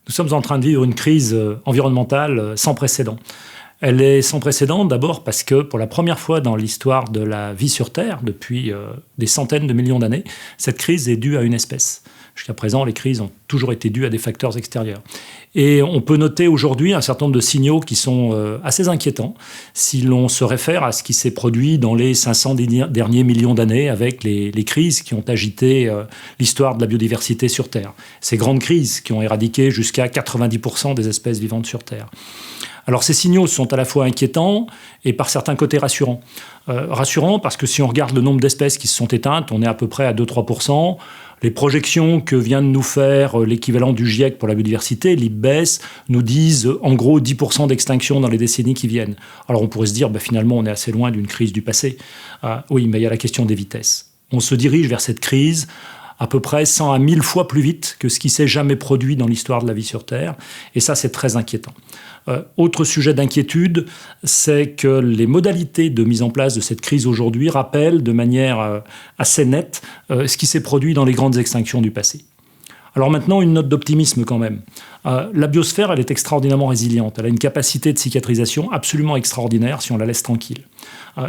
Nous sommes en train de vivre une crise environnementale sans précédent. Elle est sans précédent d'abord parce que pour la première fois dans l'histoire de la vie sur Terre, depuis des centaines de millions d'années, cette crise est due à une espèce. Jusqu'à présent, les crises ont toujours été dues à des facteurs extérieurs. Et on peut noter aujourd'hui un certain nombre de signaux qui sont assez inquiétants si l'on se réfère à ce qui s'est produit dans les 500 derniers millions d'années avec les crises qui ont agité l'histoire de la biodiversité sur Terre. Ces grandes crises qui ont éradiqué jusqu'à 90% des espèces vivantes sur Terre. Alors ces signaux sont à la fois inquiétants et par certains côtés rassurants. Rassurants parce que si on regarde le nombre d'espèces qui se sont éteintes, on est à peu près à 2-3%. Les projections que vient de nous faire l'équivalent du GIEC pour la biodiversité, l'IPBES, nous disent en gros 10% d'extinction dans les décennies qui viennent. Alors on pourrait se dire, finalement on est assez loin d'une crise du passé. Oui, mais il y a la question des vitesses. On se dirige vers cette crise à peu près 100 à 1000 fois plus vite que ce qui s'est jamais produit dans l'histoire de la vie sur Terre. Et ça, c'est très inquiétant. Autre sujet d'inquiétude, c'est que les modalités de mise en place de cette crise aujourd'hui rappellent de manière assez nette ce qui s'est produit dans les grandes extinctions du passé. Alors maintenant, une note d'optimisme quand même. La biosphère, elle est extraordinairement résiliente. Elle a une capacité de cicatrisation absolument extraordinaire si on la laisse tranquille.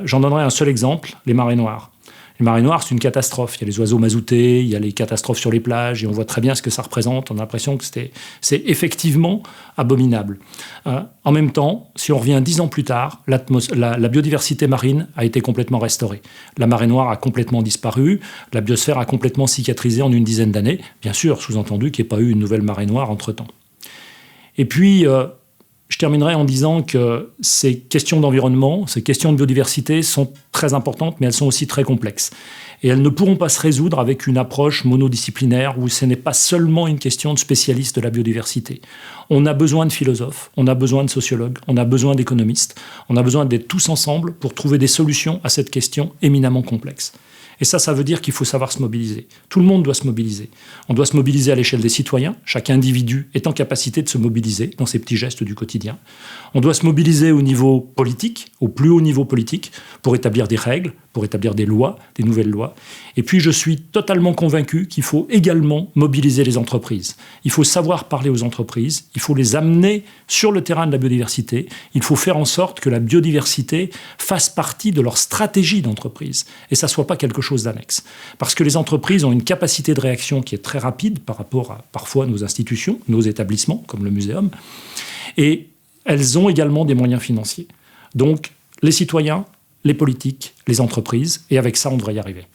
J'en donnerai un seul exemple, les marées noires. Les marées noires, c'est une catastrophe. Il y a les oiseaux mazoutés, il y a les catastrophes sur les plages, et on voit très bien ce que ça représente. On a l'impression que c'est effectivement abominable. En même temps, si on revient 10 ans plus tard, la biodiversité marine a été complètement restaurée. La marée noire a complètement disparu, la biosphère a complètement cicatrisé en une dizaine d'années. Bien sûr, sous-entendu qu'il n'y ait pas eu une nouvelle marée noire entre-temps. Et puis, je terminerai en disant que ces questions d'environnement, ces questions de biodiversité sont très importantes, mais elles sont aussi très complexes. Et elles ne pourront pas se résoudre avec une approche monodisciplinaire où ce n'est pas seulement une question de spécialistes de la biodiversité. On a besoin de philosophes, on a besoin de sociologues, on a besoin d'économistes, on a besoin d'être tous ensemble pour trouver des solutions à cette question éminemment complexe. Et ça veut dire qu'il faut savoir se mobiliser. Tout le monde doit se mobiliser. On doit se mobiliser à l'échelle des citoyens. Chaque individu est en capacité de se mobiliser dans ses petits gestes du quotidien. On doit se mobiliser au niveau politique, au plus haut niveau politique, pour établir des règles, pour établir des lois, des nouvelles lois. Et puis je suis totalement convaincu qu'il faut également mobiliser les entreprises. Il faut savoir parler aux entreprises, il faut les amener sur le terrain de la biodiversité, il faut faire en sorte que la biodiversité fasse partie de leur stratégie d'entreprise et ça ne soit pas quelque chose d'annexe. Parce que les entreprises ont une capacité de réaction qui est très rapide par rapport à parfois nos institutions, nos établissements, comme le muséum, et elles ont également des moyens financiers. Donc les citoyens, les politiques, les entreprises, et avec ça, on devrait y arriver.